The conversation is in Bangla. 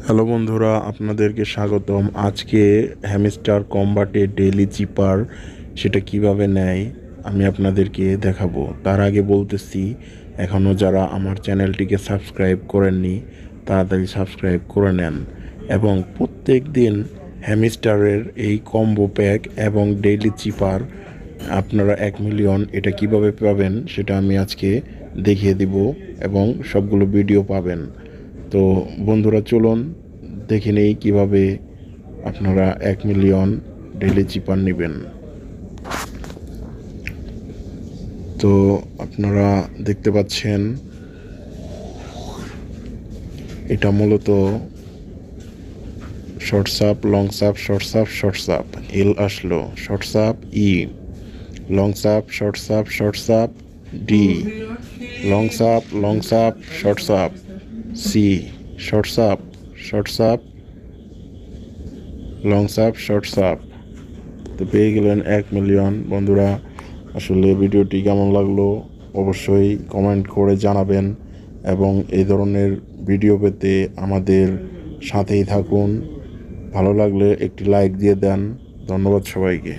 হ্যালো বন্ধুরা, আপনাদেরকে স্বাগতম। আজকে হ্যামস্টার কম্বাটে ডেইলি চিপার সেটা কিভাবে নেয় আমি আপনাদেরকে দেখাবো। তার আগে বলতেছি, এখনও যারা আমার চ্যানেলটিকে সাবস্ক্রাইব করেননি তাড়াতাড়ি সাবস্ক্রাইব করে নেন এবং প্রত্যেক দিন হ্যামস্টারের এই কম্বো প্যাক এবং ডেইলি চিপার আপনারা 1 মিলিয়ন এটা কিভাবে পাবেন সেটা আমি আজকে দেখিয়ে দিব এবং সবগুলো ভিডিও পাবেন। তো বন্ধুরা, চলুন দেখে নেই কীভাবে আপনারা 1 মিলিয়ন ডেইলি চিপার নেবেন। তো আপনারা দেখতে পাচ্ছেন এটা মূলত শর্টসাপ, লং সাপ, শর্টসাপ, শর্টসাপ এল আসলো, শর্টসাপ ই, লং সাপ, শর্টসাপ, শর্টসাপ ডি, লং সাপ, শর্টসাপ সি, শর্টসাপ, শর্টসাপ, লং সাপ, শর্টসাপ। তো পেয়ে গেলেন 1 মিলিয়ন। বন্ধুরা, আসলে ভিডিওটি কেমন লাগলো অবশ্যই কমেন্ট করে জানাবেন এবং এই ধরনের ভিডিও পেতে আমাদের সাথেই থাকুন। ভালো লাগলে একটি লাইক দিয়ে দেন। ধন্যবাদ সবাইকে।